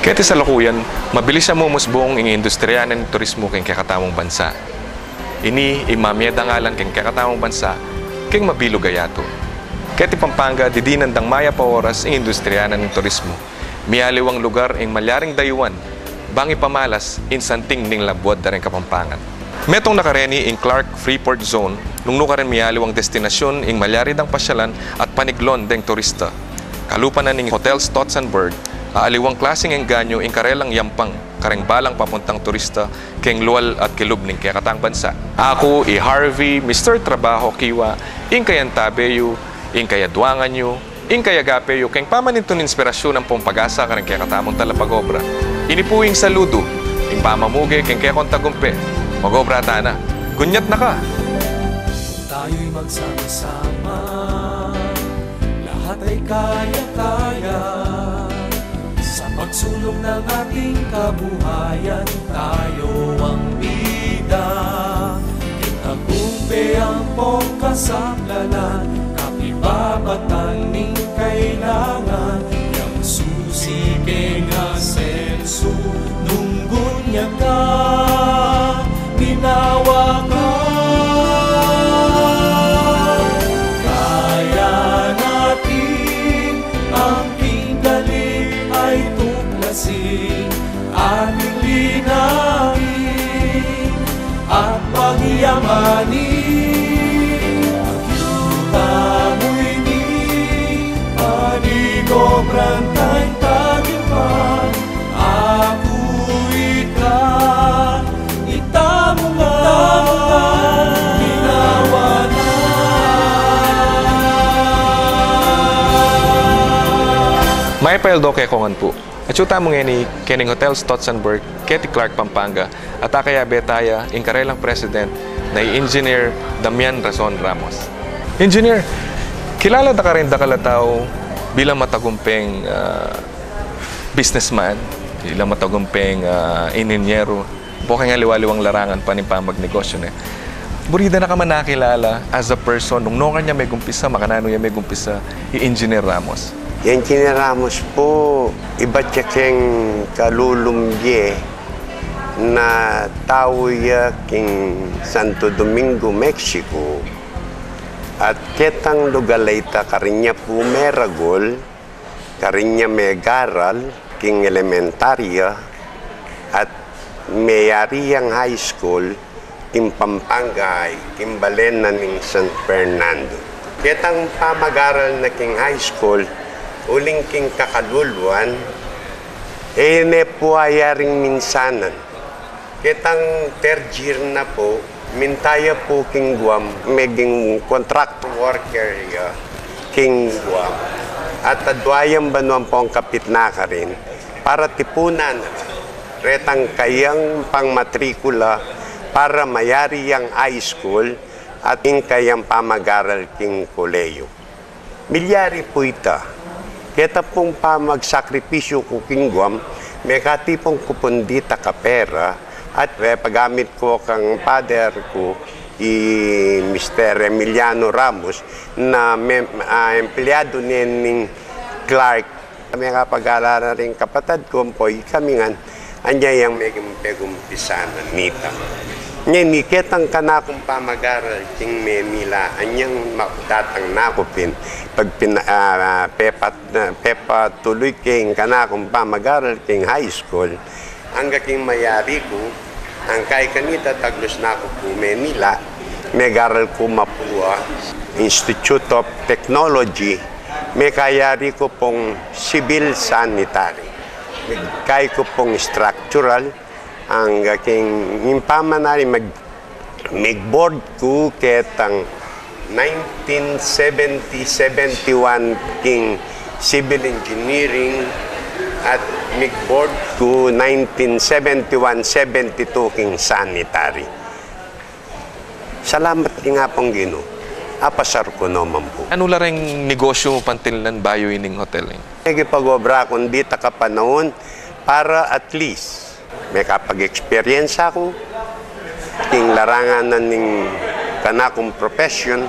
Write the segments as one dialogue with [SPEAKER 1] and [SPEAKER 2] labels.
[SPEAKER 1] Kaya sa lukuyan, mabilis siya mumusbong ng industriya ng turismo keng kakatamong bansa. Ini imamyeda ngalan keng kakatamong bansa keng mabilo gayato. Kaya Pampanga didinandang maya pa oras ng industriya ng turismo. Miyaliwang lugar ng malyaring dayuan, bangi pamalas insanting ning labwad na rin Kapampangan. Metong nakareni in Clark Freeport Zone, nung nukaren miyaliwang destinasyon ing malyaridang pasyalan at paniglon deng turista. Kalupan na ning Hotel Stotzenberg, aliwang klaseng engganyo ing karelang yampang, kareng balang papuntang turista, keng luwal at kilub ning kayakatang bansa. Ako, Harvey, Mr. Trabaho Kiwa, ing kayantabeyo, ing kayadwangan nyo, ing kayagapeyo, keng pamaninton inspirasyon ng pagasa kareng kayakatamong talapag-obra. Inipuing saludo, ing pamamuge, keng kayakontagumpe, mag-obra tana, gunyat na ka!
[SPEAKER 2] Tayo'y magsama-sama, lahat ay kaya-kaya. Sa pagsulong ng ating kabuhayan, tayo ang bida. Kinagumpe ang pongkasaklanan, kapibabataning kailangan. Yang susi keng asenso, nunggun niya ka, ginawa ka. Kaya natin ang pinggaling ay tuklasin, ating linangin at pagyamanin. Kita mo'y di panigobran kay tagipan. Ako ikaw, itamo nga, ginawa na.
[SPEAKER 1] May paildo kay kongan po. At yuta mo ni Kening Hotel Stotzenberg, Keti Clark, Pampanga, at akaya betaya ing karelang president na Engineer Damian Razon Ramos. Engineer, kilala da ka rin da kalataw bilang matagumpeng businessman, bilang matagumpeng ininyero, bukang nga liwaliwang larangan pa ng pamagnegosyo na. Burida na ka man nakilala as a person, nung nungan niya may gumpisa, makanano niya may gumpisa, i-Engineer Ramos.
[SPEAKER 3] Engineer Ramos po, iba siya keng kalulumbye na tao ya king Santo Domingo, Mexico. At ketang lugalayta karinya po meragol, karinya megaral, king elementarya, at mayariyang high school, king Pampanga, king Balena ning San Fernando. Ketang pamagaral na king high school, uling king kakaluluan, ne po ayaring minsanan. Ketang third year na po, mintaya po king Guam, maging contract worker king Guam. At adwayang banuan po ang kapit na ka rin, para tipunan, retang kayang pangmatrikula, para mayari yang high school, at king kayang pamagaral king koleyo. Milyari po ita. Kita pong pamagsakripisyo ko king Guam, may katipong kupundita ka pera, at pagamit ko kang father ko, Mr. Emiliano Ramos, na empleyado ning Clark. May kapag-alala rin kapatid ko, kami nga, anya yung may pegumpisanan nita. Ngayon, iketang ka na akong pamagaral king Manila, anyang datang nakupin, pag pepa tuloy king ka na akong pamagaral king high school, hanggang king mayari ko, ang kay kanita taglos na ako po Manila, may garal ko Mapua, Institute of Technology, may kayari ko pong civil sanitary, may kay ko pong structural, ang aking impamanari mag-board ko ketang 1970-71 king civil engineering at mag-board ko 1971-72 king sanitary. Salamat nga pong Ginoo. Apasar ko naman po.
[SPEAKER 1] Ano lareng negosyo mo pantilan bayo ining hotel?
[SPEAKER 3] Nagipag-obra kundi ta kapanahon para at least may kapag-experience ako, king larangan na ning kanakong profession,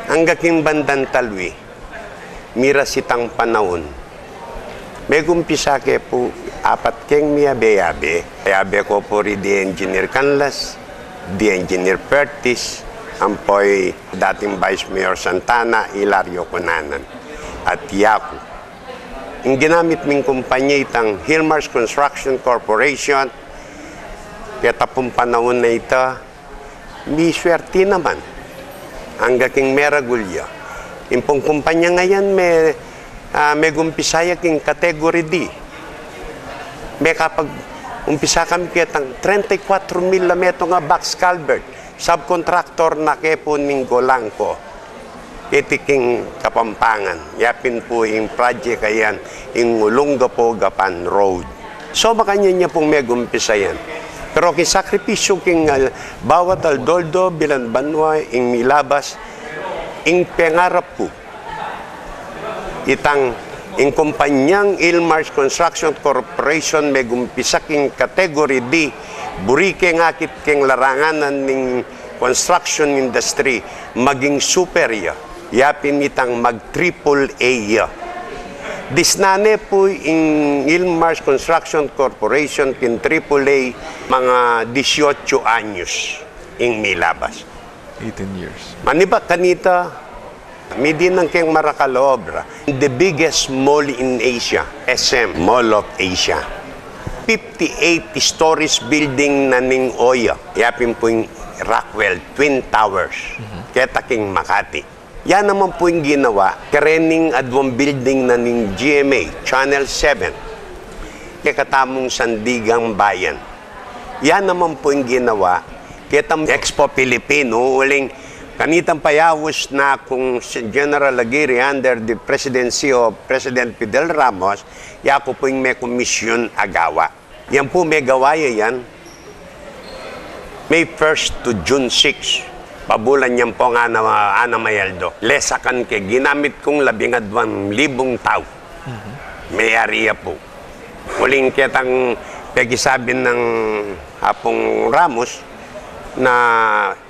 [SPEAKER 3] hanggang king bandang talwi, mira sitang panahon. May gumpisa ke po, apat keng miyabe-yabe. Yabe ko po rin di Engineer Canlas, di Engineer Pertis, ampoy dating Vice Mayor Santana, Hilario Cunanan, at Yaku. Ang ginamit ming kumpanya itang Hillmars Construction Corporation, kaya tapong panahon na ito, may swerte naman. Hanggang king meragulya. Impong kumpanya ngayon, may gumpisaya king category D. May kapag umpisa kami kitang 34,000 na meto nga box culvert. Subcontractor na kepo ning Golangko. Itiking Kapampangan. Yapin po yung project ayan, yung Olongapo-Gapan Road. So makanya niya pong may gumpisa yan. Pero kisakripisyo king bawat aldoldo bilan banwa ing milabas ing pengarap po. Itang ing kumpanyang Hillmars Construction Corporation may gumpisa king category D, burike ngakit king laranganan ning construction industry maging superior. Yapin itang mag triple A. Disnane po in Hillmars Construction Corporation kin AAA mga 18 anyos ing milabas.
[SPEAKER 1] 18 years.
[SPEAKER 3] Maniba kanita, midin ng keng Marakalobra, the biggest mall in Asia, SM, Mall of Asia. 58 stories building na ning Oya. Yapin po yung Rockwell Twin Towers. Keta king Makati. Yan naman po yung ginawa, karening adwang building na ning GMA, Channel 7, kaya katamong Sandigang Bayan. Yan naman po yung ginawa, kaya tam Expo Filipino, uling kanitang payawos na kung si General Aguirre under the presidency of President Fidel Ramos, yako po yung may komisyon agawa. Yan po may gawaya yan, May 1st to June 6. Pabulan niyan po nga na Ana Mayaldo. Lesakan ke, ginamit kong 12,000 tao. May area po. Muling kitang pegisabi ng Hapong Ramos na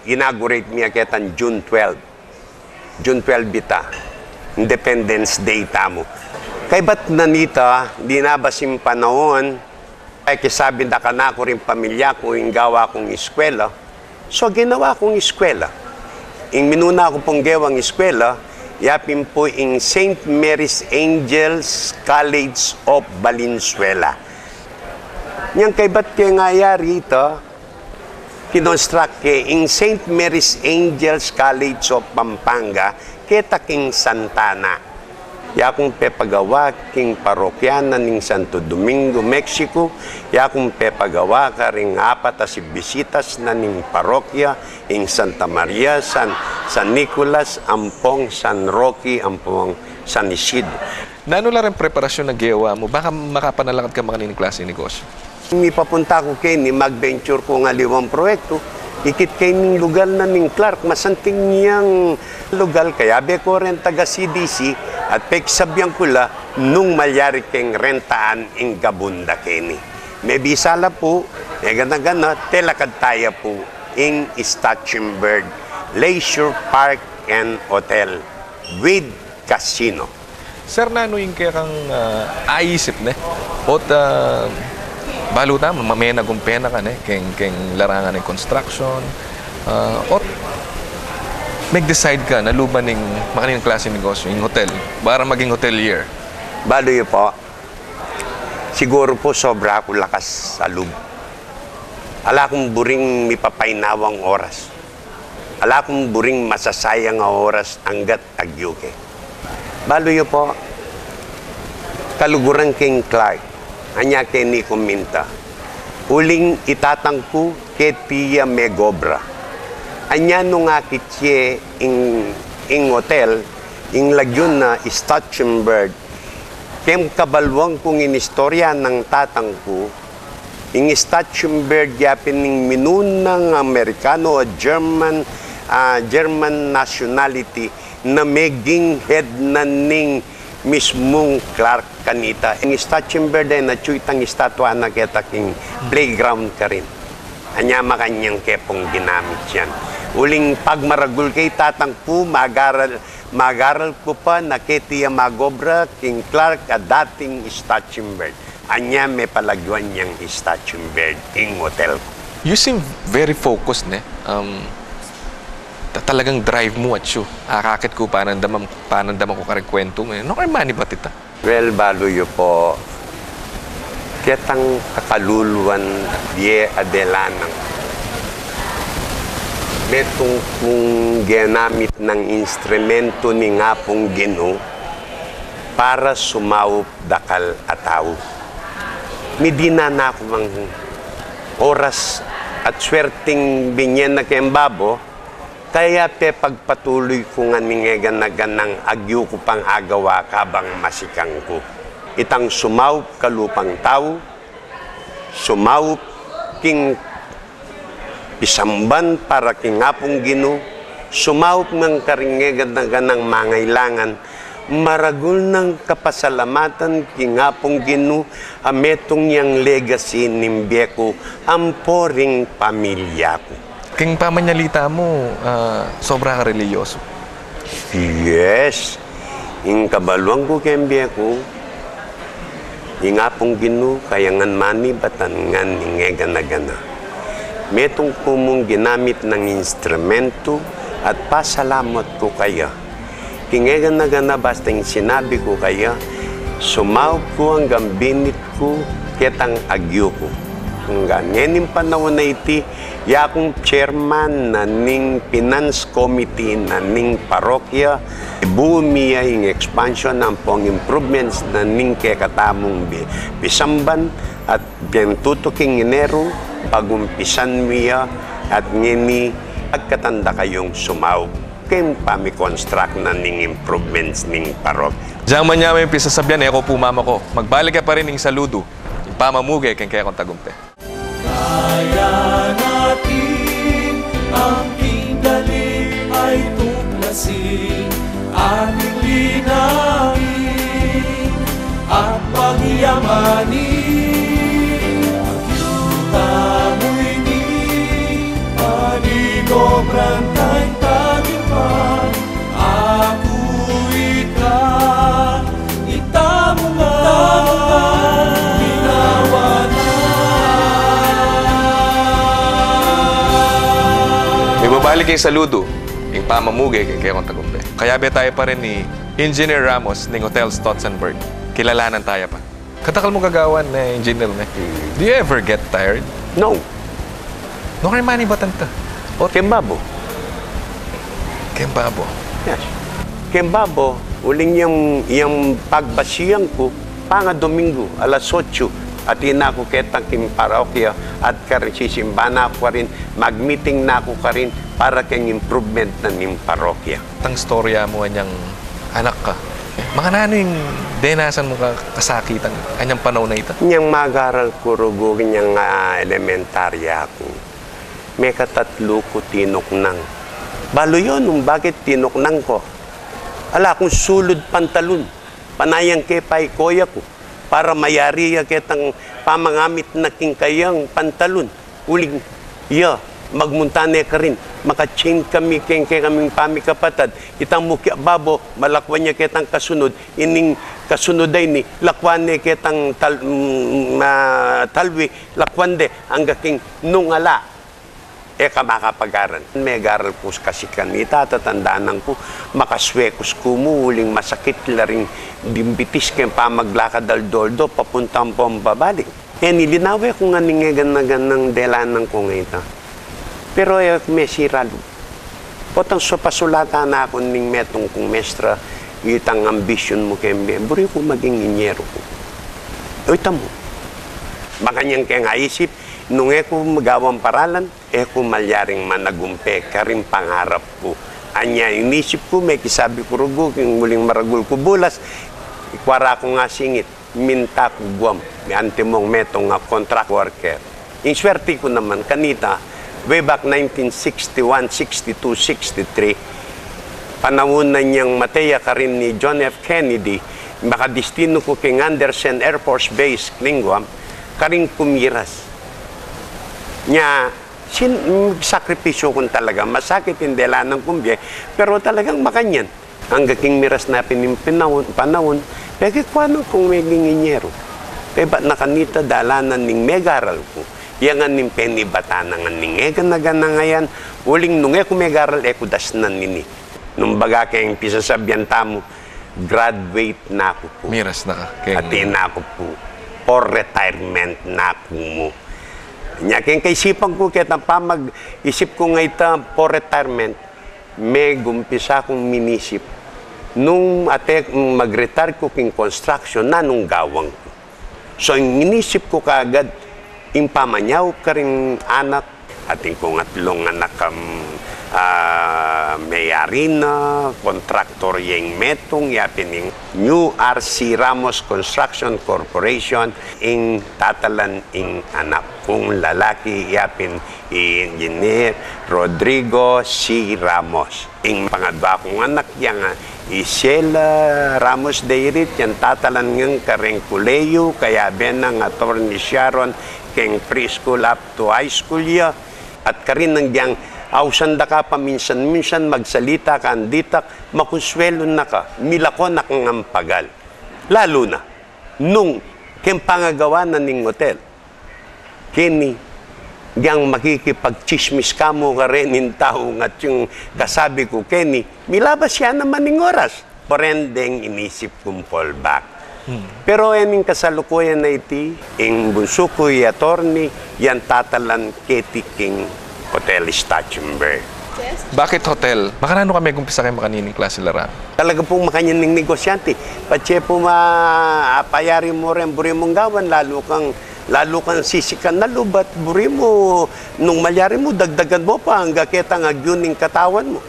[SPEAKER 3] inaugurate niya kitang June 12. June 12 bita. Independence Day tamo. Kay ba't nanita, di nabasim panahon, ay kisabi na ka na ko rin pamilya ko, yung gawa kong eskwela. So, ginawa kong eskwela. Yung minuna ko pong gawang eskwela, yapin po yung St. Mary's Angels College of Valenzuela. Yang kay ba't kaya ngayari ito, kinonstruct yung St. Mary's Angels College of Pampanga, kita king Santana. Yakong pepagawa king parokyanan ning Santo Domingo, Mexico. Yakong pepagawa ka ring apat si bisitas na ning parokya ing Santa Maria, San Nicolas, Ampong, San Roque, Ampong, San Isidro.
[SPEAKER 1] Nano lang rin preparasyon na gawa mo? Baka makapanalakad ka mga nining klase negosyo?
[SPEAKER 3] Papunta ko kay ni mag-venture ko nga 5 proyekto. Ikit kay ning lugar na ning Clark, masanting niyang lugar. Kaya be ko rin taga CDC at peksabyang kula nung malyari keng rentaan ing Gabunda keni. May bisala po, gana-gana, telakad tayo po ing Stachenberg Leisure Park and Hotel with Casino.
[SPEAKER 1] Sir, nano yung kaya kang aisip ne? Ot baluta, mamaya nagumpena ka ne? Keng larangan ng construction. Ot mag-decide ka na luban ng makaning klase ng negosyo, yung hotel, para maging hotelier?
[SPEAKER 3] Balo yun po, siguro po sobra ako lakas sa loob. Ala kong buring mipapainawang oras. Ala kong buring masasayang oras hanggat agyuke. Balo yun po, kaluguran king Clark, anya kay ni Kuminta, uling itatangku kay Tia Megobra. Anya nung akitye ing hotel, ing lagyon na Stachenberg, kem kabalwang kong inistorya ng tatangku, ing Stachenberg yapin ning minunang Amerikano o German nationality na meging head na ning mismong Clark kanita. Ing Stachenberg ay natsuitang estatwa na kita king playground ka rin. Anya makanyang kepong ginamit yan. Uling pagmaragul kay tatangku, magaral ko pa na kay Tia Magobra, King Clark, at dating Stachenberg. Anya may palagyan niyang statue bird in hotel ko.
[SPEAKER 1] You seem very focused, ne? Talagang drive mo at you. Akakit ko, panandaman ko karing kwento mo. No kay mani ba tita?
[SPEAKER 3] Well, baluyo po, ketang kakaluluan die adelanang. Metong kung ginamit ng instrumento ni nga pong Ginoo para sumawop dakal ataw. Midina na ako mang oras at swerting binyen na kembabo, kaya pe pagpatuloy ko nga ningegan ng agyo ko pang agawa kabang masikang ko. Itang sumawop kalupang tao, sumawop king isamban para king ngapong Ginoo, sumawop ng karingegan ng mangailangan, maragul ng kapasalamatan kingapong Ginoo ametong yang legacy nimbiye ko ang poring pamilya ko.
[SPEAKER 1] King pamanyalita mo, sobra ka reliyoso.
[SPEAKER 3] Yes. Ing kabaluang ko kembiye ko, ingapong Ginoo kayangan mani batangan ingegana-gana. Metong kumong ginamit ng instrumento at pasalamat ko kaya. Kingegan na gana basta yung sinabi ko kaya, sumawag ko hanggang binit ko ketang agyo ko. Hanggang ngayon panahon na iti, yakong chairman na ning finance committee na ning parokya, bumiya yung expansion ng pong improvements na ning kekatamong bisamban at bientutuking Enero, pagumpisan miya at ngini agkatanda kayong sumawag. Kaya pami-construct na ning improvements ning parok.
[SPEAKER 1] Diyan man niya may pisasabyan, ako po mama ko. Magbalik ka pa rin ng saludo. Yung pamamugay, kaya kong tagumpe.
[SPEAKER 2] Kaya natin ang pindali ay tuklasin, ating linangin at pagyamanin. Ang yuta mo'y di panigobran tayong tagipan. Ako ikaw, itamo nga, ginawa na.
[SPEAKER 1] May babalik yung saludo, yung pamamugay, kaya kong tagumpe. Kaya be tayo pa rin ni Engineer Ramos ng Hotel Stotzenberg. Kilalanan tayo pa. Katakal mo kagawan na engineer na. Do you ever get tired?
[SPEAKER 3] No.
[SPEAKER 1] No kay mani ba tanta?
[SPEAKER 3] O kembabo.
[SPEAKER 1] Kembabo.
[SPEAKER 3] Yes. Kembabo, uling yung pagbasiyang ko, panga Domingo, alas 8, at ina ko ketang kim parokya at karisisimba na ako rin, mag-meeting na ako rin para kang improvement na ning parokya.
[SPEAKER 1] Tang storya mo anyang anak ka. Mga nano yung denasan mo kasakitan anyang panahon na ito?
[SPEAKER 3] Niyang magaral ko rugo, niyang elementarya ako. May katatlo ko tinoknang. Balo yun, bakit tinoknang ko? Ala, kung sulod pantalon, panayang kepay koya ko, para mayari ketang pamangamit na kingkayang pantalon. Uling, magmuntane ka rin. Maka-chain kami, kaming pamikapatad. Itang mukya babo, malakwan niya ketang kasunod. Ining kasunod ay ni, lakwan niya ketang talwi, lakwan de, hanggang nungala. Kamakapag-aral. May garal po kasi kanita, tatandaan ko, makaswekos ko mo, uling masakit laring dimbitis kaya pamaglakad aldoldo, papuntang po ang babalik. Nilinawi ko nga ningegan na ganang delanan ko ngayon. Pero may siralo. Potang so pasulata na ako ning metong kong mestra, itang ambisyon mo kaya buri ko maging inyero ko. Ito mo. Makanyang kaya nga isip, nung ko magawang paralan, ko malyaring managumpe, karing pangarap ko. Anya, inisip ko, may kisabi ko rugo, yung muling maragul ko bulas, ikwara ko nga singit, minta ko guam, may antimong metong nga contract worker. Yung swerte ko naman, kanita, way back 1961, 62, 63, panahon na niyang mateya ka rin ni John F. Kennedy, makadistino ko king Andersen Air Force Base, Klingwam, karing kumiras. Nya, sakripisyo ko talaga, masakit hindi lang ng kumbye, pero talagang makanyan. Ang gaking miras na panahon, pwede ko ano kung may ginginyero. Kaya ba't nakanita dalanan ning megaral ko? Yang ning penibatanan ng ning eganagan ngayon, uling nung ko megaral das nan nini. Nung baga kayong pisasabyan tamo, graduate na ako po.
[SPEAKER 1] Miras na ka.
[SPEAKER 3] At na ako po. For retirement na ako mo. Nya kayong kaisipan ko, kaya pamag-isip ko nga ita for retirement, may gumpisa akong minisip. Nung mag-retire ko king construction na nung gawang ko. So, inisip ko kaagad, yung pamanyaw ka rin anak, ating kong atlong anak may-ari na, kontraktor yung metong, yapin yung New RC Ramos Construction Corporation, ing tatalan ing anak kong lalaki, yapin engineer Rodrigo C. Ramos. Ing pangadwa kong anak yang Isela Ramos Deirit, yan tatalan ng kareng kuleyo, kaya benang attorney Sharon, keng preschool up to high school ya, at karin ng diyang ausanda ka pa minsan-minsan magsalita ka anditak, makuswelo na ka, milako na kang ampagal. Lalo na, nung ken pangagawa na ning hotel, kini, diyang makikipag-chismis ka mo ka rin ng tao at yung kasabi ko, Kenny, milabas siya naman ng oras. Porendeng inisip kong fallback. Pero yung kasalukuyan na iti, yung bunso ko yung attorney, yan tatalan Katie King Hotel Stachenberg.
[SPEAKER 1] Bakit hotel? Makanano kami kung pisa kayo makanining klase laran?
[SPEAKER 3] Talaga pong makanyaning negosyante. Patse po mapayari mo rin, buri mong gawan, lalo kang sisikan na lubat, buri mo, nung malyari mo, dagdagan mo pa hanggang kita ngagyun ng katawan mo.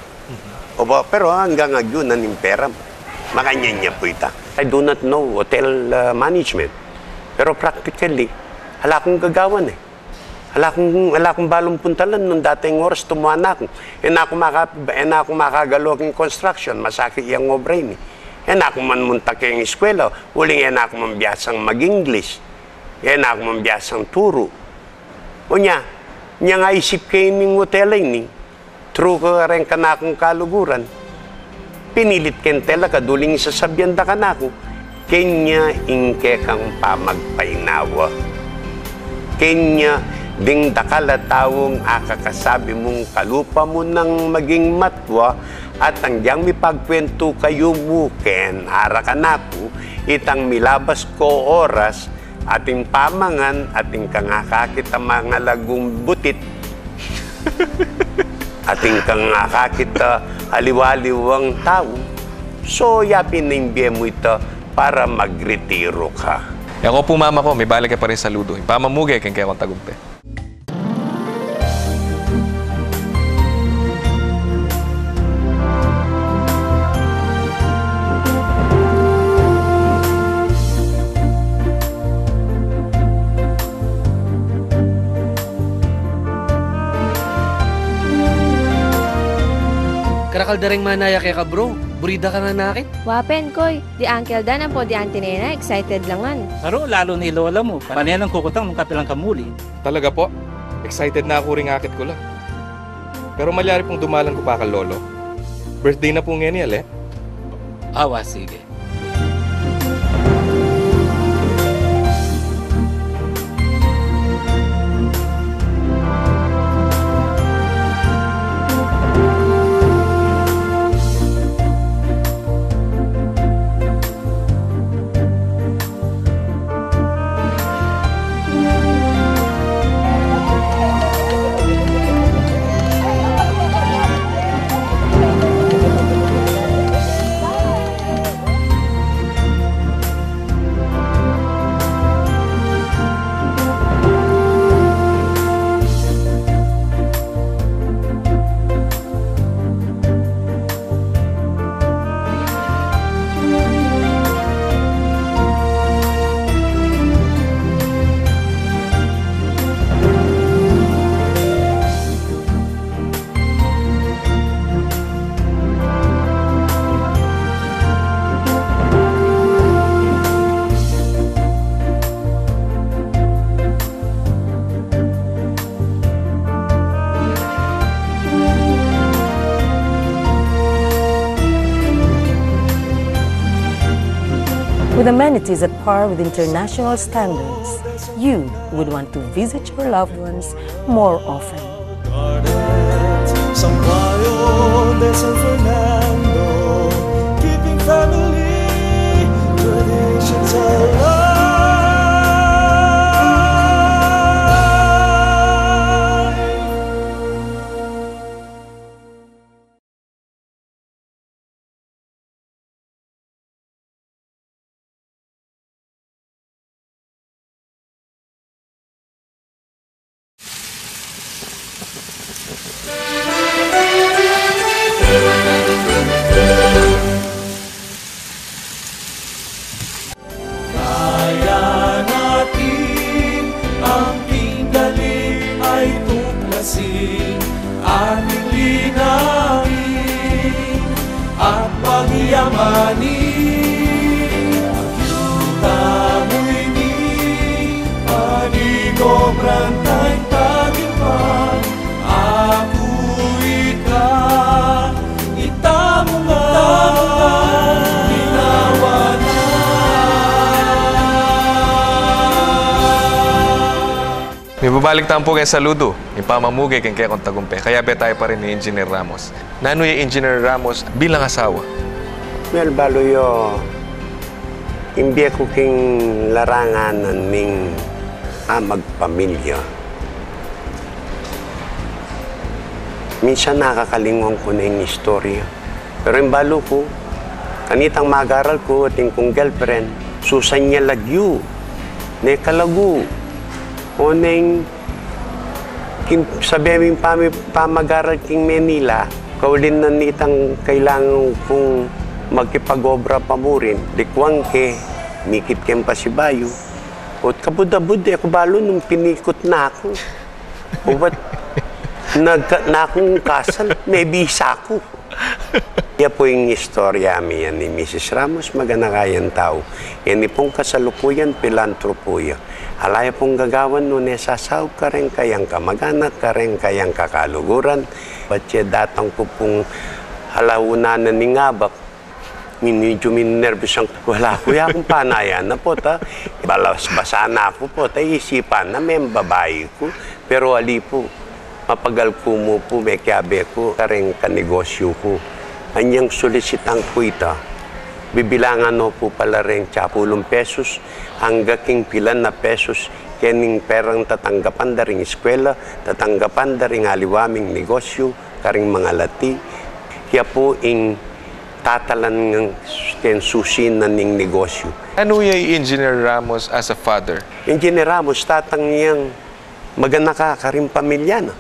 [SPEAKER 3] Pero hanggang ngagyun na ng pera mo. Makanyan niya po ita. I do not know hotel management. Pero practically, hala akong gagawan eh. Hala akong balong puntalan nung dating oras tumuana ako. Ako makagalo ng construction, masakit yung obrain eh. Ako man muntak yung eskwela, uling ako man biyasang mag-English. Ako man biyasang turo. O niya nga isip kayo ng hotel ni, true ka rin ka na akong kaluguran. Pinilit kentela ka, duling isasabyan da ka na ako. Kanya ingke kang pamagpainawa. Kanya ding dakala tawong akakasabi mong kalupa mo nang maging matwa at ang diyang mipagkwento kayo muken harakanako itang milabas ko oras ating pamangan ating kangakakit ang mga lagong butit ating kangakakit aliwaliwang tao. So yapin na imbiye mo ito para magretiro ka.
[SPEAKER 1] Ako po mama ko, may balik ka pa rin sa ludo. Pamamugay kang kaya kong tagumpe.
[SPEAKER 4] Karakaldaring manaya kay ka bro, burida ka na nakit.
[SPEAKER 5] Wapen, koy. Di uncle dan po di auntie nena, excited langan.
[SPEAKER 6] Pero lalo ni lola mo, panayan ang kukutang nung kapilang kamuli.
[SPEAKER 1] Talaga po? Excited na ako ring akit ko lang. Pero malyari pong dumalan ko pa ka lolo. Birthday na po ngayon eh.
[SPEAKER 6] Awa, sige.
[SPEAKER 7] With amenities at par with international standards, you would want to visit your loved ones more often.
[SPEAKER 2] San Cayo de San Fernando, keeping family traditions alive. Kaya natin ang pinggaling ay tuklasin, ating linangin at pagyamanin. Agyuta mo'y ni panigobran ta'y tagipan, ako ika, itamo nga, ginawa na.
[SPEAKER 1] May babalik tampo kay saludo, yung pamamugay kay kong tagumpay. Kaya tayo pa rin ni Engineer Ramos. Nano yung Engineer Ramos bilang asawa?
[SPEAKER 3] Well, baloyo, imbiya ko king larangan ning magpamilya. Minsan nakakalingon ko na yung istorya. Pero yung balo ko, kanitang magaral ko at yung kong girlfriend, susan niya lagyo, ne kalagu, o neng sabi mo pamagaral king Manila, kaulin na nitang kailangan kong magkipag-obra pa mo rin. Dikwang ke, mikit kem pa si Bayo. O kabud-abud, ako balo nung pinikot na ako. O ba't na akong kasal, may bisa ko. Yan po yung istorya yan ni Mrs. Ramos, maganakayan tao. Yan pong kasalukuyan, pilantropuya. Alaya pong gagawan nun, sasaw ka rin kayang kamag-anak, ka rin kayang kakaluguran. Ba't siya datang ko pong halaunanan ni Ngabak, medyo minervous ang wala ko akong panayan na po ta. Balas-basa na ako po ta, isipan na may babae ko. Pero ali po, mapagal ko mo po, may kiabe ko, ka rin kanegosyo ko. Anyang solisitang ko ita. Bibilangan no po pala rin 10 pesos hangga king pilan na pesos kening perang tatanggapan da ring eskwela, tatanggapan da ring aliwaming negosyo, karing mga lati. Kaya po ing tatalan ng ken susin na ning negosyo.
[SPEAKER 1] Ano yung Engineer Ramos as a father?
[SPEAKER 3] Engineer Ramos, tatang niyang magana ka karing pamilya na.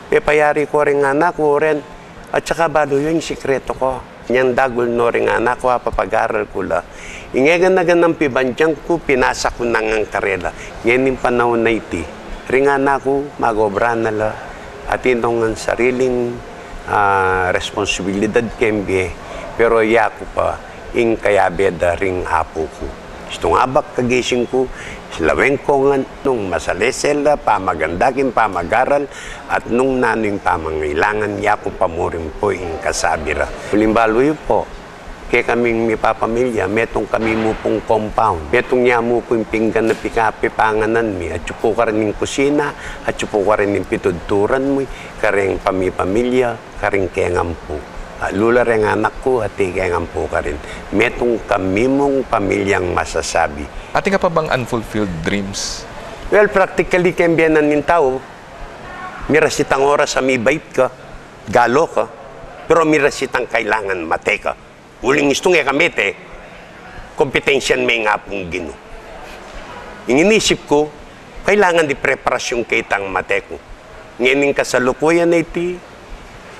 [SPEAKER 3] Pepayari ko rin anak ko rin. At saka balo yun yung sikreto ko. Niyang dagol no rin anak ko, papag-aral ko la. Ingegan-nagan ng pibandyang ko, pinasa ko nang ang karela. Ngayon yung panahon na iti. Ring anak ko, magobra na la. At itong ang sariling responsibilidad kembye. Pero iya ko pa, ing kayabeda ring apo ko. Itong abak kagising ko, silaweng ko nga nung masalesela, pamagandakin, pamagaral, at nung naning pamangailangan, iya ko pamurin po ing kasabira. Ulimbalo yun po, kaya kaming may papamilya, metong kami mo pong compound. Metong niya mo po yung pinggan na pikapi panganan mi. At yupo ka rin yung kusina, at yupo ka rin yung pitudturan mo, karing pamilya, karing kengampo. Lula rin anak ko at kengampo ka rin. Metong kami mong pamilyang masasabi.
[SPEAKER 1] Ating ka pa bang unfulfilled dreams?
[SPEAKER 3] Well, practically kembiyanan ng tao, mirasitang oras sa mibait ka, galo ka, pero mirasitang kailangan mate ka. Uling istong kamete, kompetensyan may nga pong gino. Yung inisip ko, kailangan di preparasyon kitang mate ko. Ngayon kasalukuyan na iti,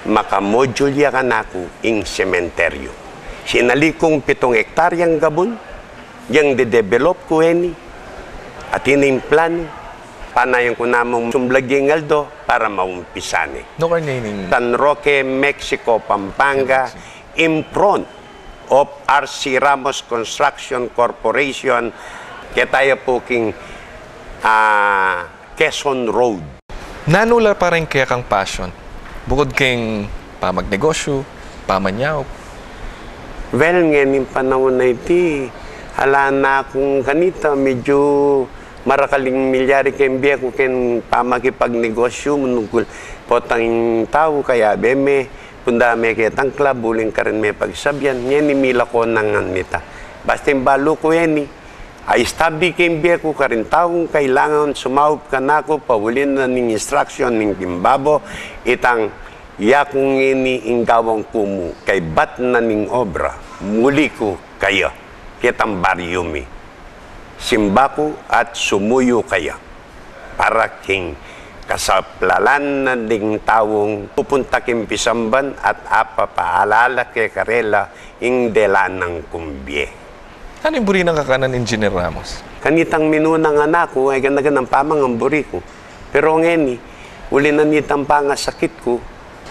[SPEAKER 3] makamodulya ka na ako ing sementeryo. Sinali kong 7 hektaryang gabon, yung de-develop ko at yung plano, panayan ko namang sumblaging aldo para maumpisani.
[SPEAKER 1] No ka ngayon
[SPEAKER 3] San Roque, Mexico, Pampanga, in front of RC Ramos Construction Corporation, kaya tayo po king Quezon Road.
[SPEAKER 1] Nanula pa rin kaya kang passion? Bukod kang pamagnegosyo, pamanyaw.
[SPEAKER 3] Well, ngayon yung panahon na iti, Hala na akong kanita, medyo marakaling milyari kayong biya ko ken pamakipagnegosyo menungkul potang tao kaya beme punda me ketang club buling karen me pagsabyan niya ni mila ko nangan nita. Basta yung balo ko yan ay stabi kayong biya ko karin taong kailangan sumaup ka na ako pawulin na ning instruction ning timbabo itang yakong ini ingawang kumu kay bat na ning obra muli ko kayo kitang baryumi simbako at sumuyo kaya para king kasaplalan na ding tawong pupunta king pisamban at apapaalala kay karela ing delan ng kumbye.
[SPEAKER 1] Ano yung buri ng kakanan, Engineer Ramos?
[SPEAKER 3] Kanitang minunang anak ko ay ganagan ng pamang ang buri ko. Pero ngeni, uli na nitang pangasakit ko,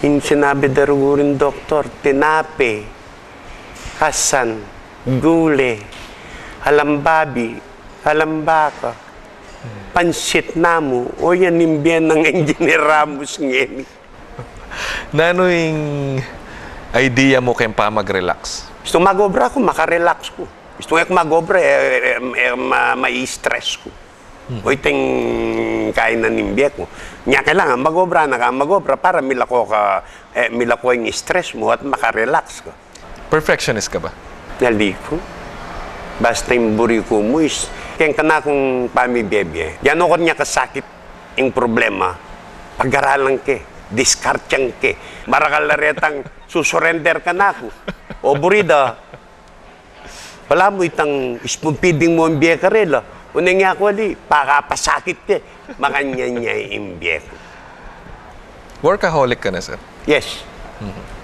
[SPEAKER 3] yung sinabi darugurin doktor, tinape, hasan, gule, halambabi, halambaka, pansit namo, o yan nimbiyan ng Engineer Ramos ngeni.
[SPEAKER 1] Nano yung idea mo kayong pa mag-relax?
[SPEAKER 3] Gusto magobra ko, makarelax ko. Gusto nga magobra, mai-stress ko. O itong kain na nimbiya ko. Nga kailangan magobra na ka, magobra para milako yung stress mo at makarelax ka.
[SPEAKER 1] Perfectionist ka ba?
[SPEAKER 3] Nali ko. Basta yung buri ko mo is, kaya ka na akong pamibebe. Yan ako niya kasakit yung problema. Pag-aralan ke, diskartyang ke. Marakal na retang susurrender ka na ako. O burida, wala mo itang ispumpiding mo ang biya ka rin. Unang nga ako ali, pakapasakit ke. Makanya niya yung biya ko.
[SPEAKER 1] Workaholic ka na, sir?
[SPEAKER 3] Yes.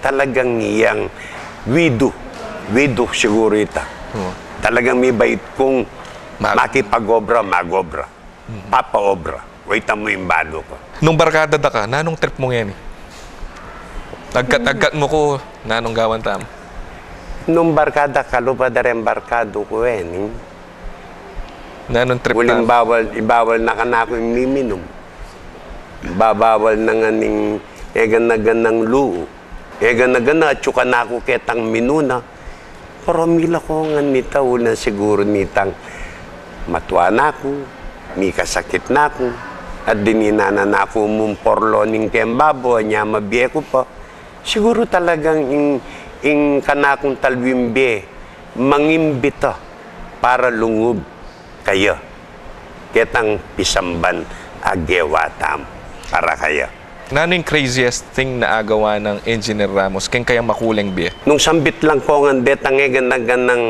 [SPEAKER 3] Talagang iyang widow siguro ita. Talagang may bait kong makipag-obra, mag-obra. Papa-obra. Waita mo yung balo ko.
[SPEAKER 1] Nung barkada da ka, nanong trip mo yan? Agkat-agkat mo ko, nanong gawan tam?
[SPEAKER 3] Nung barkada, kalupa da rin barkado ko
[SPEAKER 1] Nanong trip
[SPEAKER 3] Uling
[SPEAKER 1] tam?
[SPEAKER 3] ibawal na ka na ako yung miminum. Babawal na nga ning egan-nagan ng luo. Egan-nagan na, tsuka na ako ketang minuna. Pero mila ko nga nita, una siguro nitang matuwa na ako, may kasakit na ako, at dininana na ako mumporlo ning kembabo, niya mabiye ko pa. Siguro talagang ing kanakong talwimbe, mangimbita para lungub kayo. Ketang pisamban agewatam para kayo.
[SPEAKER 1] Nano yung craziest thing na agawa ng Engineer Ramos kaya kayang makuling biya?
[SPEAKER 3] Nung sambit lang ko nga detang ng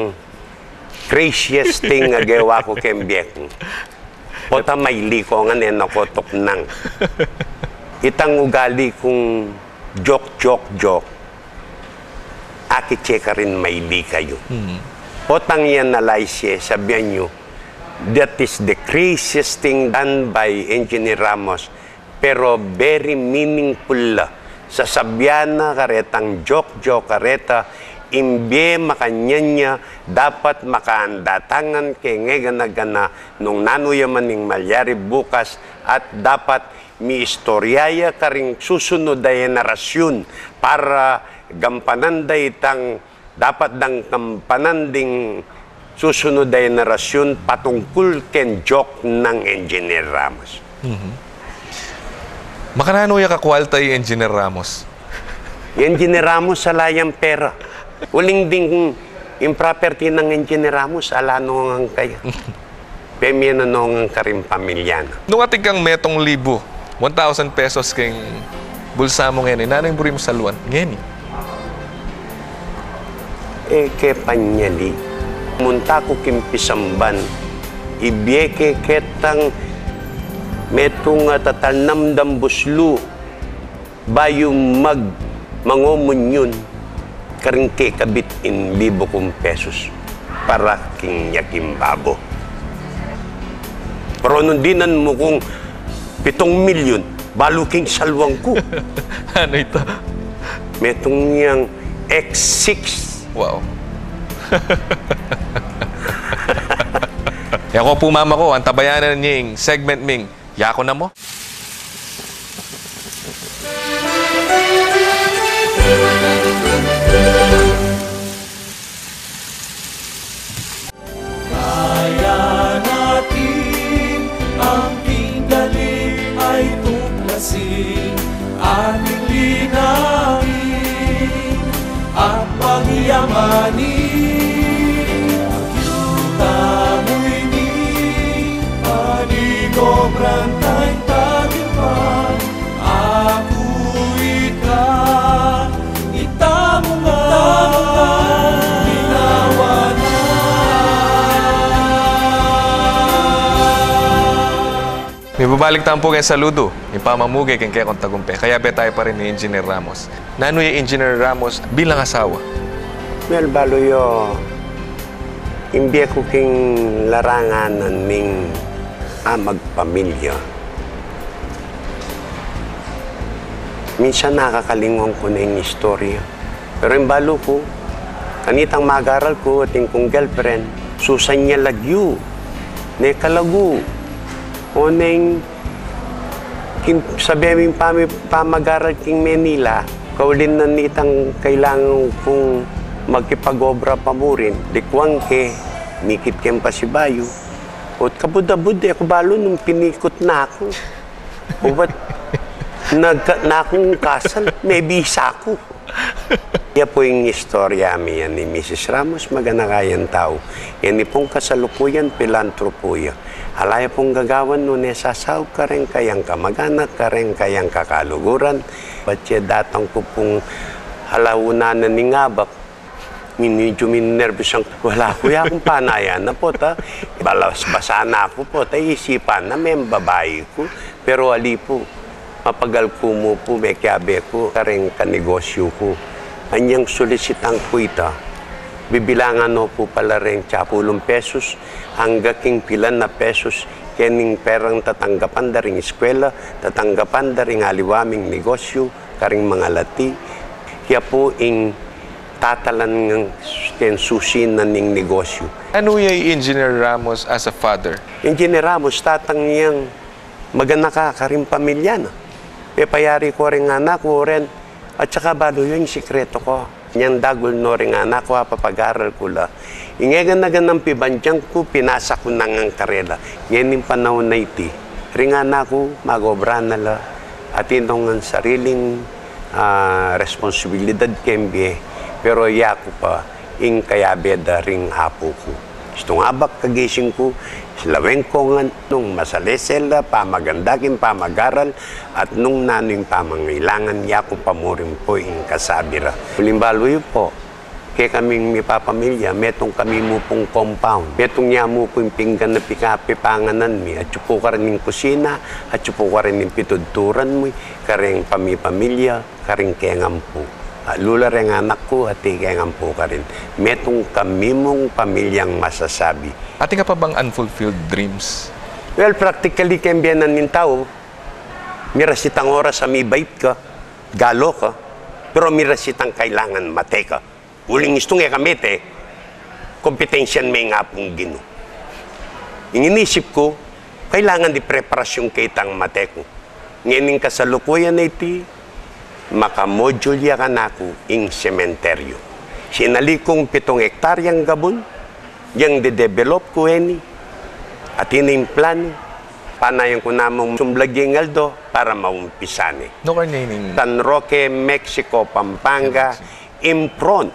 [SPEAKER 3] craziest thing nga gawa ko kembiyek. Pota maili ko nga nakotok nang. Itang ugali kong joke. Aki ka rin maili kayo. Potang yan nalaisye, sabihan nyo, that is the craziest thing done by Engineer Ramos. Pero very meaningful sasabihan na karetang joke kareta imbye makanyanya dapat makaandatangan kay ngegana nung nanuyaman ning malyari bukas at dapat mi istoryaya karing susunod na generasyon para gampanan da itang dapat dang gampanan ding susunod na generasyon patungkol ken joke ng Engineer Ramos.
[SPEAKER 1] Makananoya ka kwalta yung Engineer Ramos?
[SPEAKER 3] Engineer Ramos sa layang pera. Uling ding yung property ng Engineer Ramos, alano ang kaya. Pemya na nung karim pamilyana.
[SPEAKER 1] Nung ating kang metong libo, 1,000 pesos keng bulsa mo ngayon, nanay buri mo sa luwan, ngayon
[SPEAKER 3] Ke panyali, munta ko kimpisamban, ibiyeke ketang metong tatanam dambuslu bayo mangomun yun karingke kabit in 1,000 pesos para king yakim babo. Pero nung dinan mo kung 7 milyon, balo king salwang ko.
[SPEAKER 1] Ano ito?
[SPEAKER 3] Metong niyang X6.
[SPEAKER 1] Wow. Yako po mama ko, ang tabayanan niyang segment ming, yako na mo?
[SPEAKER 2] ating linangin at pagyamanin. Agyuta mo'y ni panigobran ta'y tagipan. Ako ika, itamo nga, ginawa na.
[SPEAKER 1] May babalik tayo po kay saludo, yung pamamugay kay kong tagumpe. Kaya tayo pa rin ni Engineer Ramos. Nano yung Engineer Ramos bilang asawa?
[SPEAKER 3] Well, baloyo, imbiya ko king larangan ning magpamilya. Minsan nakakalingon ko na yung istorya. Pero yung balo ko, kanitang mag-aral ko at yung kong girlfriend, susan niya lagyo, ne kalagu. O neng sabi mo pamag-aral king Manila, kaulin na nitang kailangan kong magkipag-obra pa mo rin. Dikwang ke, mikit kem pasibayo. O kabudabud, ako balo nung pinikot na ako. O ba't na akong kasal, may bisa ko. Yan po yung istorya yan ni Mrs. Ramos, maganakayan tao. Yan pong kasalukuyan, pilantropo yan. Alaya pong gagawan nun, sasaw ka rin kayang kamag-anak, ka rin kayang kakaluguran. Ba't siya datang ko pong halauna na ni ngabak. Medyo minervous ang, wala ko akong panayan na po ta. Basa na ako po ta, isipan na may babae ko. Pero ali po, mapagal ko mo po, may kiabe ko, ka rin kanegosyo ko. Anyang solisitang ko ita. Bibilangan no po pala rin 10 pesos hanggang pilan na pesos kening perang tatanggapan da ring eskwela, tatanggapan da ring aliwaming negosyo, karing mga lati. Kaya po ing tatalan ng susin na ning negosyo.
[SPEAKER 1] Ano yung Engineer Ramos as a father?
[SPEAKER 3] Engineer Ramos, tatang niyang magana ka karing pamilya na. Pepayari ko rin anak ko rin. At saka balo yun yung sikreto ko. Niyang dagol no rin anak ko, papag-aral ko la. Ingegan na ganang pibandyang ko, pinasa ko nang ang karela. Ngayon yung panahon na iti. Ring anak ko, magobra na la. At itong ang sariling responsibilidad kembye. Pero iya ko pa, ing kayabeda ring apo ko. Gusto nga bak kagising ko, silaweng ko nga nung masalesela, pamagandakin, pamagaral, at nung naning pamangailangan, ya ko pamurin po ing kasabira. Ulimbalo yun po, kaya kaming may papamilya, metong kami mo pong compound, metong niya mo pong pinggan na pikapi panganan mi, at yupo ka rin yung kusina, at yupo ka rin yung pitudturan mo, karing pamilya, karing kengampo. Lula rin anak ko at ikengampo ka rin. Metong kami mong pamilyang masasabi.
[SPEAKER 1] Ating ka pa bang unfulfilled dreams?
[SPEAKER 3] Well, practically, kembiyanan ng tao, mirasitang oras sa mibait ka, galo ka, pero mirasitang kailangan mate ka. Uling istong kamete, kompetensyan may nga pong gino. Inisip ko, kailangan di preparasyon kitang mate ko. Ngayon kasalukuyan na iti, makamodulya ka na ako ing sementeryo. Sinali kong 7 hektaryang gabon, yung de-develop ko at yung plano, panayon ko namang sumblaging aldo para maumpisani.
[SPEAKER 1] No karnining...
[SPEAKER 3] San Roque, Mexico, Pampanga, in front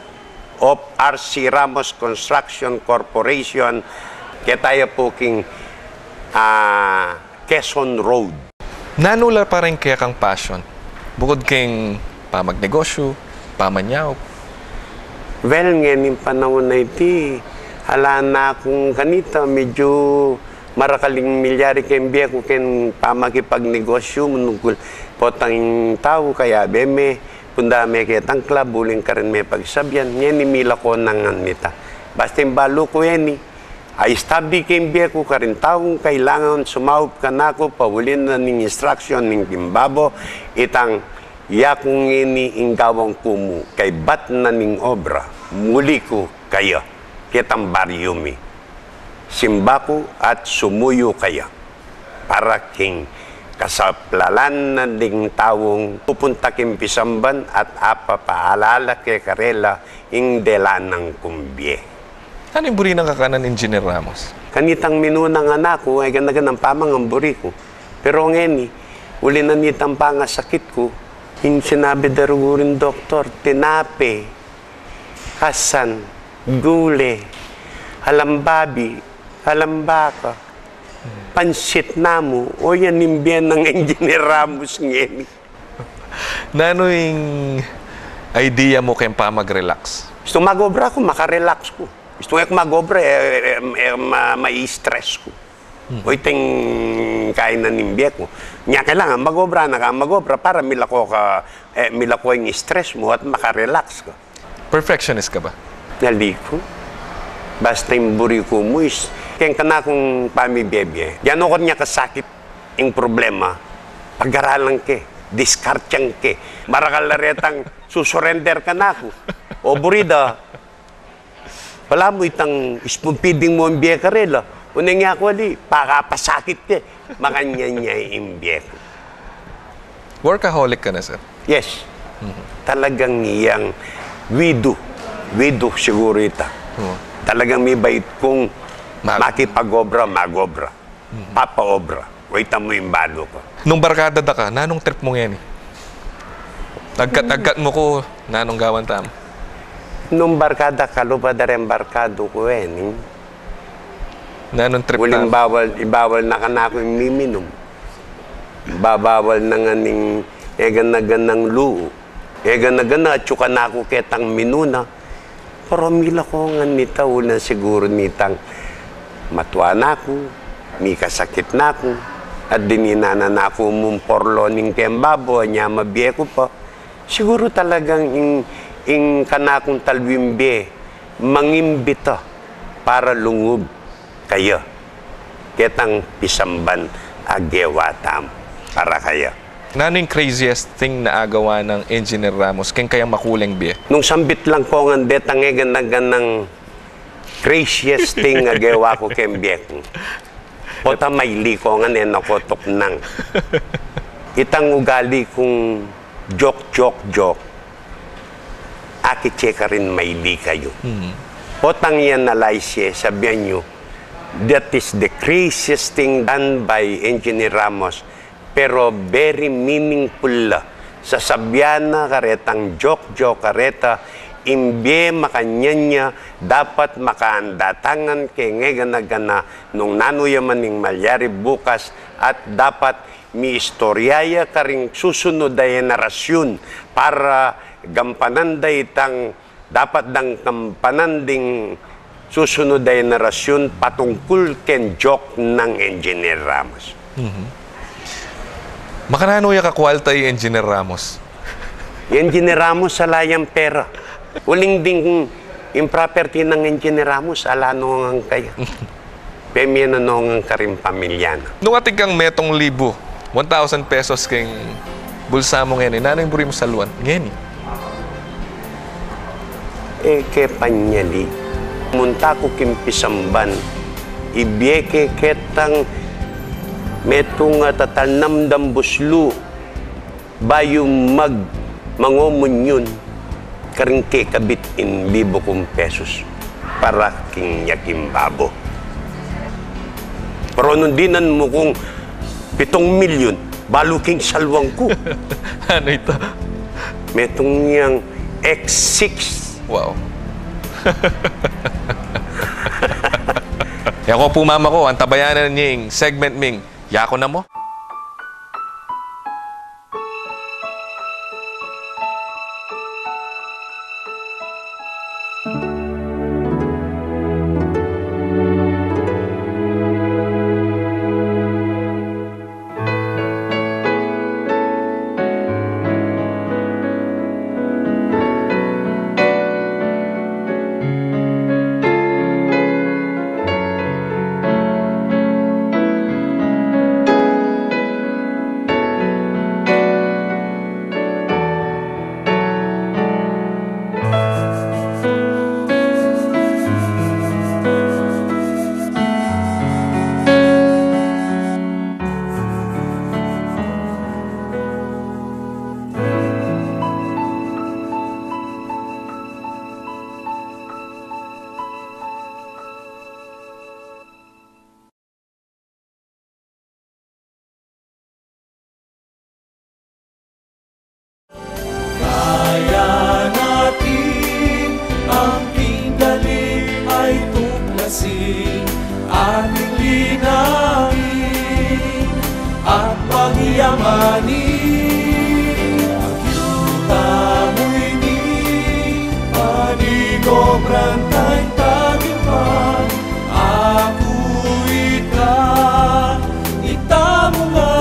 [SPEAKER 3] of RC Ramos Construction Corporation, kaya tayo po king Quezon Road.
[SPEAKER 1] Nanula pa rin kaya kang passion? Bukod kang pamagnegosyo, pamanyaw.
[SPEAKER 3] Well, ngayon yung panahon na iti, hala na akong kanita, medyo marakaling milyari kembiya ko ken pamakipagnegosyo, menungkul potang tao, kaya beme, punda may kitang club, buling ka rin may pagsabyan, ngayon imila ko nang nita. Basta yung balo ko yan ay stabi kembiya ko ka rin taong kailangan sumaup ka na ako, pawulin na ning instruction ning timbabo, itang yakong ini inggawang kumu, kay bat na ning obra, muli ko kayo, kitang baryumi. Simba ko at sumuyo kaya, para king kasaplalan na ding tawong pupunta king pisamban at apapaalala kay karela ing dela ng kumbye.
[SPEAKER 1] Ano yung buri ng kakanan ni Engineer Ramos?
[SPEAKER 3] Kanitang minunang anak ko ay ganagan ng pamang ang buri ko. Pero ngayon, uli na nitang pangasakit ko, Yung sinabi daw rin doktor, tinape, hasan, gule, halambabi, halambaka, pansit namu, o yan nimbiyan ng Engineer Ramos ngayon.
[SPEAKER 1] Nano yung idea mo kayong pa mag-relax?
[SPEAKER 3] Gusto magobra ko, makarelax ko. Gusto ko magobra, mai-stress ko. O itong kain na nimbiya ko. Nya kailangan magobra na ka, magobra para milako yung stress mo at makarelax ka.
[SPEAKER 1] Perfectionist ka ba?
[SPEAKER 3] Nali ko. Basta yung buri ko mo is, kaya ka na akong pamibebe. Yan ako niya kasakit yung problema. Pag-aralan ke, diskartyang ke, marakalaretang susurrender ka na ako. O burida, wala mo itang ispumpidding mo ang biya ka rin. Unang nga ko ali, pakapasakit ke, makanya niya yung biya ko.
[SPEAKER 1] Workaholic ka na, sir?
[SPEAKER 3] Yes. Talagang iyang widow siguro ita. Talagang may bait kong makipag-obra, mag-obra. Papa-obra. Wait mo yung balo ko.
[SPEAKER 1] Nung barkada da ka, nanong trip mo ngayon? Agkat mo ko, nanong gawan tamo?
[SPEAKER 3] Nung barkada, kalupa da rin barkado ko
[SPEAKER 1] Nanong trip
[SPEAKER 3] Uling
[SPEAKER 1] tamo?
[SPEAKER 3] ibawal na ka na ako yung miminom. Babawal na nga ning egan-nagan ng luo. Egan-nagan na, tsuka na ako ketang minuna. Pero mila ko nga nita, una siguro nitang matuwa na ako, may kasakit na ako, at dininana na ako mumporlo ning kembabo, niya mabiye ko pa. Siguro talagang ing kanakong talwimbe, mangimbita para lungub kayo. Ketang pisamban agewatam para kayo.
[SPEAKER 1] Nano yung craziest thing na agawa ng Engineer Ramos kaya kayang makuling biye?
[SPEAKER 3] Nung sambit lang ko nga detang ng craziest thing nga gawa ko kembiyek. Pota maili ko nga nakotok nang. Itang ugali kong joke. Aki ka rin maili kayo. Potang yan nalaisye, sabihan nyo, that is the craziest thing done by Engineer Ramos. Pero very meaningful sasabihan na karetang joke kareta imbye makanyanya dapat makaandatangan kay ngegana nung nanuyaman ning malyari bukas at dapat mi istoryaya karing susunod na generasyon para gampanan itang dapat dang gampanan ding susunod na generasyon patungkol ken joke ng Engineer Ramos.
[SPEAKER 1] Makananuya ka kwalta yung Engineer Ramos?
[SPEAKER 3] Yung Engineer Ramos sa layang pera. Uling ding yung property ng Engineer Ramos, ala nungang kaya. Pemya na nungang karing pamilyana.
[SPEAKER 1] Nung ating kang metong 1,000 pesos keng bulsa mo ngayon, nanay buri mo sa luwan. Ngayon
[SPEAKER 3] Ke panyali, munta ko kimpisamban, ibiyeke ketang metong tatanam dambuslu bayo mangomun yun karing kabit in 1,000 pesos para king yakim babo. Pero nung dinan mo kung 7 milyon, balo king salwang ko.
[SPEAKER 1] Ano ito?
[SPEAKER 3] Metong yang X6.
[SPEAKER 1] Wow. Yako po mama ko, ang tabayanan niyang segment ming, yako na mo?
[SPEAKER 2] Mani agyuta mo'y ni Panigobran kay tagipan Ako ika Itamo nga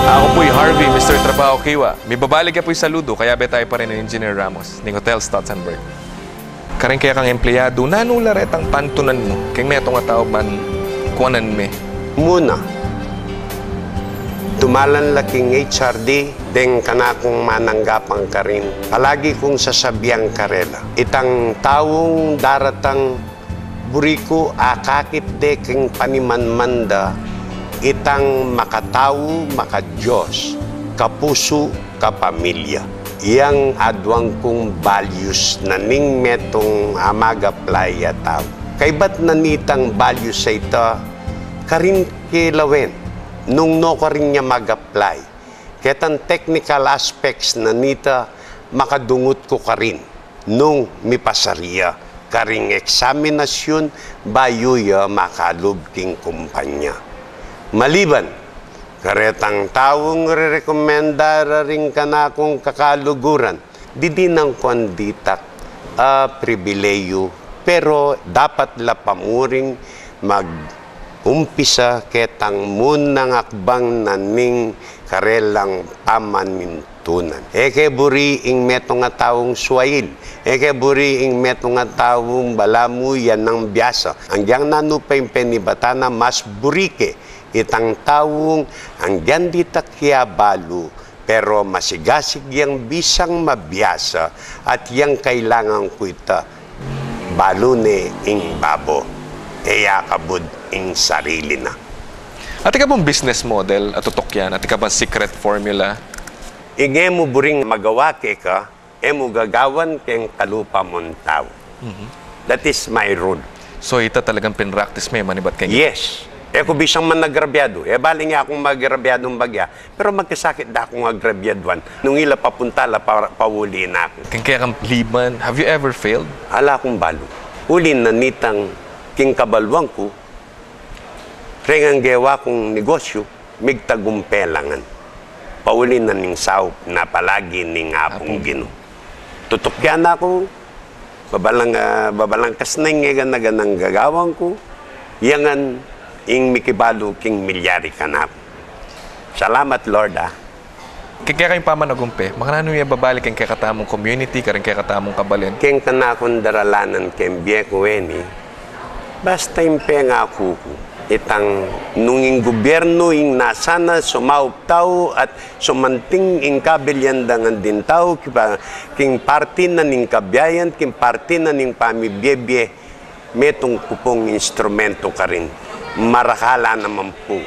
[SPEAKER 1] Ako po'y Harvey, Mr. Trabaho Kiwa. May babalik ka po'y saludo, kaya tayo pa rin ng Engineer Ramos, ng Hotel Stotzenberg. Karing kaya kang empleyado, nanularet ang pantunan mo, kaya may itong tao man kuwanan me.
[SPEAKER 3] Muna, tumalan laking HRD, deng kanakong mananggapang ka rin. Palagi kong sasabiyang karela. Itang taong daratang buriko akakit de king panimanmanda, itang makatawo, makadiyos, kapuso, kapamilya. Iyang adwang kong values na ning metong amag-apply ataw. Kay ba't nanitang values sa ito, karin kilawen, nung no ka rin niya mag-apply. Ketang technical aspects na nita, makadungot ko ka rin, nung mipasariya, karing eksaminasyon, bayuya makalub king kumpanya. Maliban, karetang taong re-rekomenda rin ka na akong kakaluguran. Di ng konditak pribileyo, pero dapat lapamuring mag-umpisa ketang munang akbang naning karelang pamanintunan. Eke buri ing meto nga taong suwail. Eke buri ing meto nga taong balamu yan ng biyasa. Ang nanupay penibatana mas burike. Itang taong hanggang di takya balu, pero masigasig yang bisang mabiyasa at yang kailangan ko ita, balu ne ing babo, kaya kabud ing sarili na.
[SPEAKER 1] At ika bang business model at tutok yan? At ika bang secret formula?
[SPEAKER 3] Ige mo buring magawa ke ka, mo gagawan keng kalupa mong tao. That is my rule.
[SPEAKER 1] So ita talagang pinractice may manibat kayo?
[SPEAKER 3] Yes. Kung bisang man nagrabyado, baling nga akong magrabyadong bagya, pero magkasakit da akong agrabyaduan. Nung ila papunta, pawuli na ako.
[SPEAKER 1] Kaya kang liban, have you ever failed?
[SPEAKER 3] Ala akong balo. Ulin na nitang king kabalwang ko, rengang gawa kong negosyo, migtagumpelangan. Pauli na ning saup na palagi ning apong gino. Tutukyan ako, babalang kasnay nga ganang gagawang ko, yangan ing mikibalo king milyari ka na. Salamat, Lord,
[SPEAKER 1] Kaya kayong pamanagumpe, makanano yung babalik ang kakatamong community, karing kakatamong kabalin?
[SPEAKER 3] King kanakong daralanan king biyekweni, basta yung penga ako itang nunging gobyerno ing nasana sumauptaw at sumanting ing kabilyandangan din tao, king party na ning kabiyayan, king party na ning pamibiyebye, metong kupong instrumento ka rin. Marakala naman po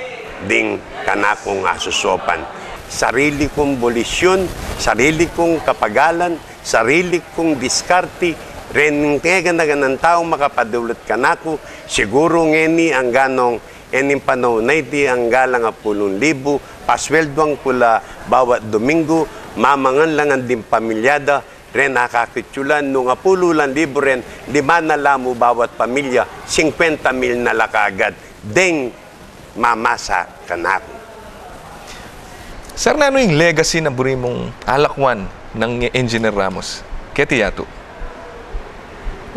[SPEAKER 3] ding kanakong asusopan. Sarili kong bolisyon, sarili kong kapagalan, sarili kong diskarte, rin kaya ng taong makapadulot kanako, siguro ngeni ang ganong ening panahon na iti ang galang 10,000, pasweldoang pula bawat Domingo, mamangan lang ang din pamilyada, ren nakakitsulan nung 10,000 ren, 5 na lamo bawat pamilya, 50,000 na lakagad. Deng mamasa kanako.
[SPEAKER 1] Sir, ano yung legacy na buri mong alakwan ng Engineer Ramos? Kaya tiyato?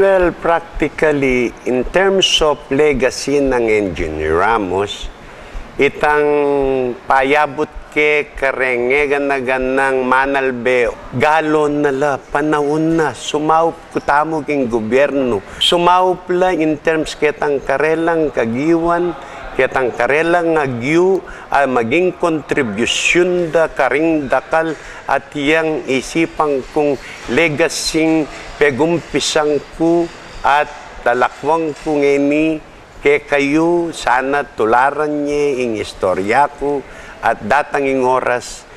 [SPEAKER 3] Well, practically, in terms of legacy ng Engineer Ramos, itang payabot ke karengegan na ganang manalbe, galon na la, panahon na, sumaup kutamo king gobyerno. Sumaup la in terms ketang karelang kagiwan, ketang karelang agyu, maging kontribusyon da karing dakal at yang isipang kong legasing pegumpisang ko at dalakwang kong ini ke kayo sana tularan niya ing istorya ko at datanging oras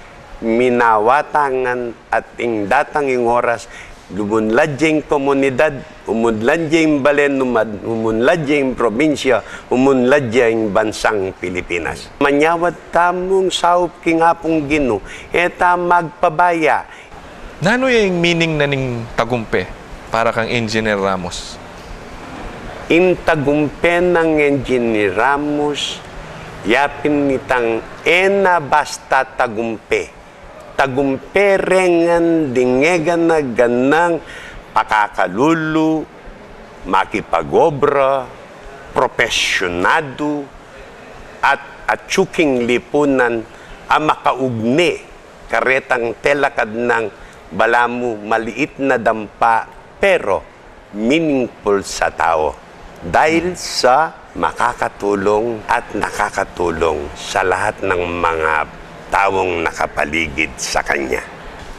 [SPEAKER 3] minawatangan at ing datanging oras lumunladyeng komunidad, umunladyeng balen, umunladyeng probinsya, umunladyeng bansang Pilipinas. Manyawat tamong saup kingapong Gino, eta magpabaya.
[SPEAKER 1] Nano yung meaning na ning tagumpe para kang Engineer Ramos?
[SPEAKER 3] intagumpen ng Engineer Ramos, yapin nitang ena basta tagumpe. Tagumpe rengan dingegan na ganang pakakalulu, makipagobra, profesyonado, at atsuking lipunan ang makaugne karetang telakad ng balamu maliit na dampa pero meaningful sa tao dahil sa makakatulong at nakakatulong sa lahat ng mga taong nakapaligid sa kanya.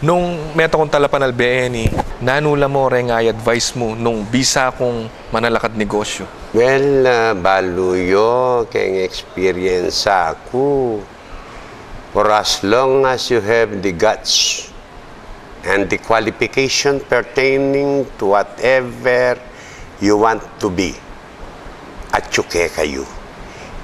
[SPEAKER 1] Nung meto kong talapan albeeni, nanula mo rin ay advice mo nung bisa kong manalakad negosyo.
[SPEAKER 3] Well, baluyo keng experience ako. For as long as you have the guts and the qualification pertaining to whatever you want to be, at syuke kayo.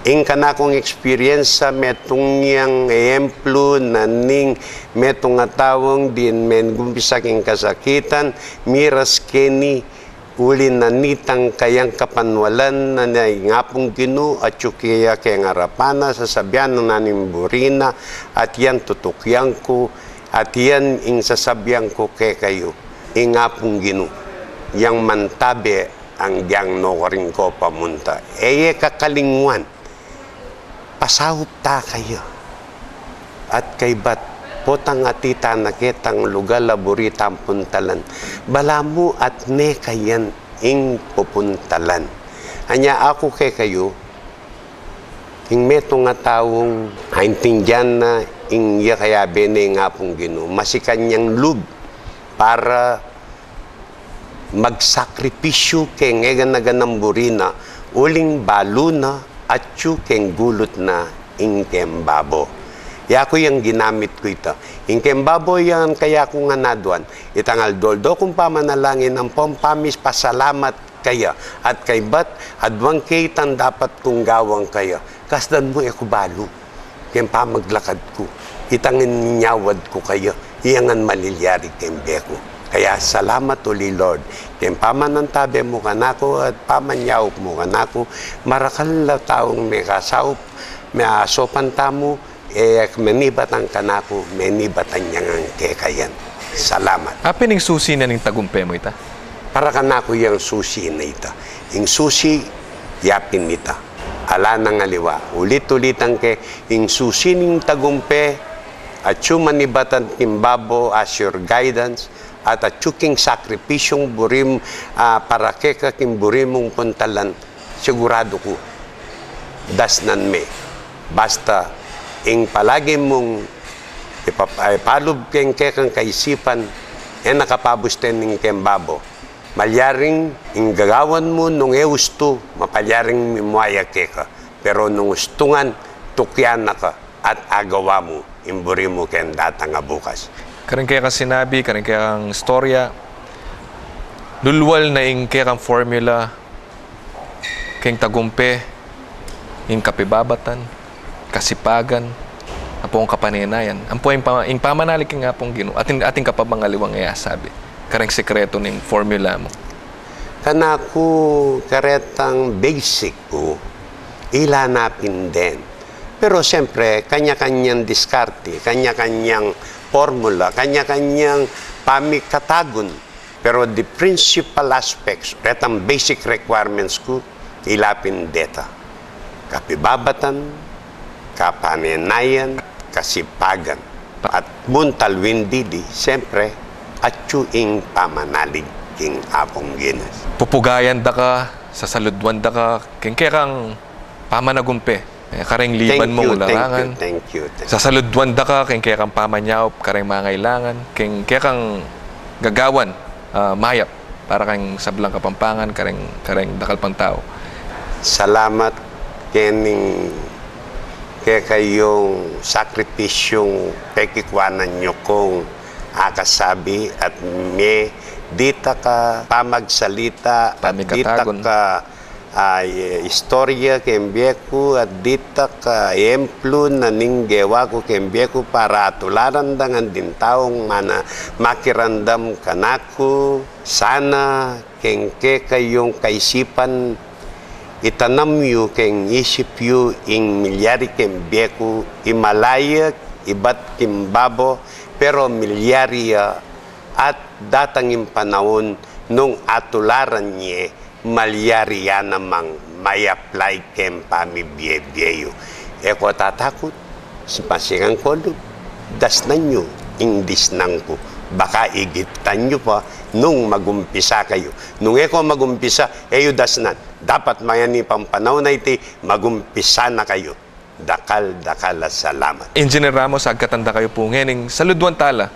[SPEAKER 3] Ing kana kong experience sa metong yang emplo na ning metong atawang din men gumpisa king kasakitan, miras keni uli na nitang kayang kapanwalan na ngapong ginu at syukiya kay ngarapana sa sabyan ng nanimburina at yan tutukyan ko at yan ing sasabyan ko kay kayo ingapong ginu yang mantabe ang diyang nokoring ko pamunta eye kakalingwan pasahop ta kayo at kay bat potang atita nakitang lugar laboritang puntalan balamu at ne kayan ing pupuntalan anya ako kay kayo ing metong nga taong haintingyan na ing ya kaya bene nga pong gino masikanyang lub para magsakripisyo keng egan na ganamburina uling baluna at yu keng gulot na ing kembabo. Yako yung ginamit ko ito. Ing kembabo yan kaya ko nga naduan. Itangal doldo kung pamanalangin ang pompamis pasalamat kaya. At kay bat, adwang kaitan dapat kong gawang kaya. Kasdan mo ako balo. Kaya pa maglakad ko. Itangin ninyawad ko kaya. Iyangan malilyari kembe ko. Kaya salamat uli Lord. Kaya pamanantabe mo kanako at pamanyawap mo kanako. Marakal na taong may kasawap. May asopan tamo. Menibatan kanako, menibatan niyang ang kekayan. Salamat.
[SPEAKER 1] Apining susi na ning tagumpe mo ita?
[SPEAKER 3] Para kanako yung susi na ita. Yung susi, yapin nita. Ala nang aliwa. Ulit-ulitan ke, yung susi ning tagumpe, at yung manibatan kimbabo as your guidance, at yung sakripisyong burim, para keka kimburimong puntalan, sigurado ko, dasnan me. Basta, ing palagi mong ipapalob keng kekang kaisipan nakapabusten ng kembabo. Malyaring ing gagawan mo nung eusto, mapalyaring mimuaya keka. Pero nung ustungan, tukyan na ka at agawa mo, imburi mo ken data nga bukas.
[SPEAKER 1] Karing kaya kang sinabi, karing kaya kang storya, lulwal na ing kaya kang formula, keng tagumpe, ing kapibabatan, kasipagan, apong kapanenayan. Ang po yung pamanalik nga pong gino. Ating kapabangaliwang nga sabi. Karang sekreto ng formula mo.
[SPEAKER 3] Kanako karetang basic ko, ilanapin din. Pero siyempre, kanya-kanyang diskarte, kanya-kanyang formula, kanya-kanyang pamikatagon. Pero the principal aspects, retang basic requirements ko, ilapin deta. Kapibabatan, kapanenayan, kasipagan, at muntalwindidi, siyempre, at yuing pamanalig king apong ginas.
[SPEAKER 1] Pupugayan da ka, sasaludwan da ka, kaya kang pamanagumpe. Kareng liban mo larangan.
[SPEAKER 3] Thank you.
[SPEAKER 1] Sasaludwan da ka, kaya kang pamanyawp, kareng mangailangan, kaya kang gagawan, mayap, para kang sablang kapampangan, kareng dakal pang tao.
[SPEAKER 3] Salamat kening kaya kayong sakripisyong pekikwanan nyo kong akasabi at may dita ka pamagsalita at dita ka istorya kembyeku at dita ka emplo na ninggewa ko kembyeku para tularan dangan din taong mana makirandam kanako sana kengke kayong kaisipan itanam yu keng isip yu ing milyari kem beku imalaya ibat kimbabo pero milyari at datangin panahon nung atularan niya malyari yan namang may apply kem pamibiyebyeyo. Eko tatakot sipasingan ko dasnan nyo ing disnang ko. Baka igitan nyo pa nung magumpisa kayo. Nung eko magumpisa, eyo dasnan. Dapat mayani pang panahon na iti, magumpisa na kayo. Dakal salamat.
[SPEAKER 1] Engineer Ramos, agkatanda kayo po ngening saludwan tala.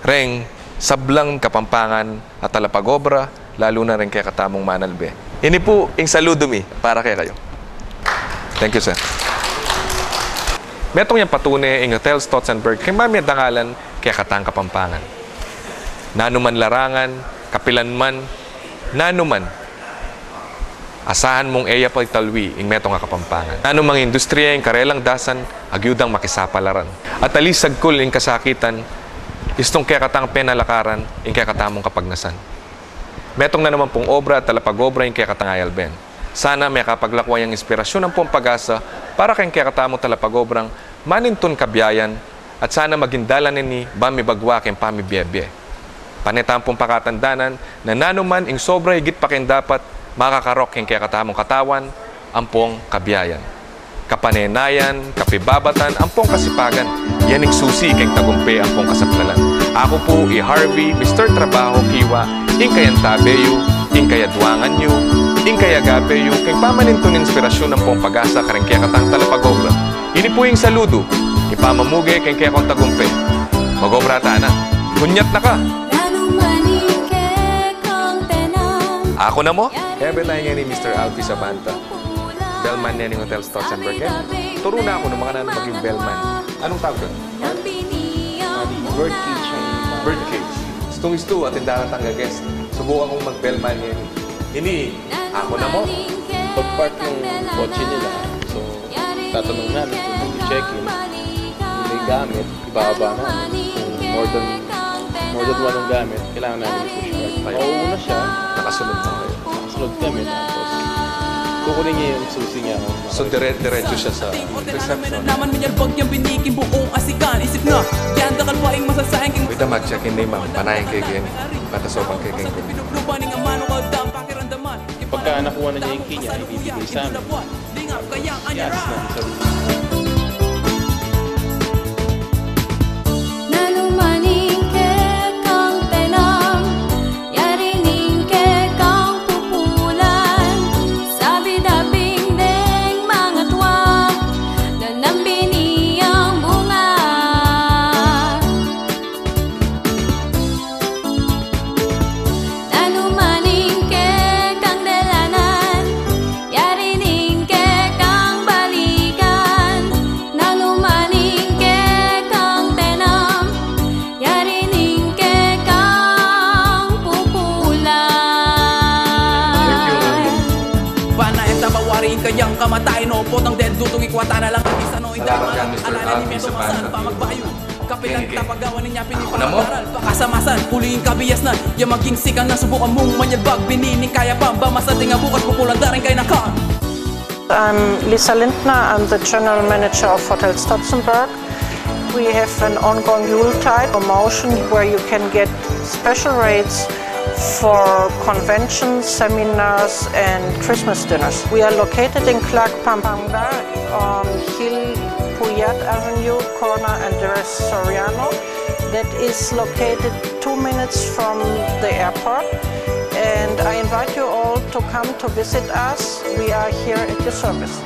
[SPEAKER 1] Reng, sablang Kapampangan at Talapagobra, lalo na rin kay katamong Manalbe. Ini po, ing saludo mi, para kay kayo. Thank you, sir. Metong yung patune ing Hotel Stotzenberg kay mamaya dangalan kaya katang Kapampangan. Nanuman larangan, kapilan man, nanuman. Asahan mong eya pa italwi ing metong nga Kapampangan. Nanumang industriya ing karelang dasan, agyudang makisapalaran. At alisag kul ing kasakitan, istong kaya katang penalakaran ing kaya katamong kapagnasan. Metong na naman pong obra at talapagobra ing kaya katang ayalben. Sana may kapaglakwa yung inspirasyon ng pong pag-asa para kayong kakatamong talapagobrang maninton kabiyayan at sana magindalan ni Bami Bagwa kayong pamibiyebye. Panitang pong pakatandanan na nanuman ing sobra higit pa kayong dapat makakarok kayong kakatamong katawan ang pong kabiyayan. Kapanenayan, kapibabatan, ang pong kasipagan. Yan ing susi kayong tagumpe ang pong kasaplalan. Ako po Harvey, Mr. Trabaho Kiwa, ing kayang tabeyo, ing kaya duwangan nyo, ing kaya gabe yung kay pamaninton inspirasyon ng pong pag-asa kareng kaya katang talapagobra. Ini po yung saludo, ipamamuge kay kaya kong tagumpe. Magobra ta na, kunyat na ka. Ako na mo? Ebe tayo nga ni Mr. Alfie Sabanta. Bellman niya ng Hotel Stotzenberg. Turo na ako ng mga nanong maging bellman. Anong tawag doon?
[SPEAKER 6] Birdcage.
[SPEAKER 1] Birdcage. Stong-isto at tindahan tangga-guest. Subukan kong mag-bellman yan. Ini, ako na mo.
[SPEAKER 8] Pag-park ng kotse nila, so tatanong namin kung mag-check-in, kung may gamit, ibababa namin. Kung more than one ang gamit, kailangan namin i-push back. Mauuna siya,
[SPEAKER 1] Nakasunod na kayo.
[SPEAKER 8] nakasunod kami, tapos kukunin niya yung susi niya.
[SPEAKER 1] So, diretso siya sa reception.
[SPEAKER 2] Naman minyarbag yung binikin buong asikan. Isip na, yan dakal pa yung masasayang king
[SPEAKER 1] Wait, mag-check-in ni ma'am. Panayin kay Gen. Patasopang kay Gen.
[SPEAKER 2] pinuglubaning ang mano kaldang pakiramdaman.
[SPEAKER 8] Pagka nakuha na niya yung key niya, ibibigay sa amin.
[SPEAKER 2] Lingap kayang
[SPEAKER 8] Yes,
[SPEAKER 2] anyara.
[SPEAKER 8] na. So,
[SPEAKER 2] kayang kamatay no potang dead dutong ikwata na lang isa no hindi
[SPEAKER 1] Salamat ka, Mr.
[SPEAKER 2] alala ni
[SPEAKER 1] Alvin
[SPEAKER 2] Medo
[SPEAKER 1] Sabanta.
[SPEAKER 2] masan pa magbayo kapilang
[SPEAKER 1] Okay.
[SPEAKER 2] tapagawan niya
[SPEAKER 1] Ako na mo?
[SPEAKER 2] pinipakaral pakasamasan puliing kabiyas na yung maging sikan na subukan mong manyalbag binining kaya pa ba masating nga bukas pupulan daring kay naka.
[SPEAKER 9] I'm Lisa Lindner. I'm the general manager of Hotel Stotzenberg. We have an ongoing Yuletide promotion where you can get special rates for conventions, seminars and Christmas dinners. We are located in Clark Pampanga on Hill Puyat Avenue, corner Andres Soriano. That is located 2 minutes from the airport. And I invite you all to come to visit us. We are here at your service.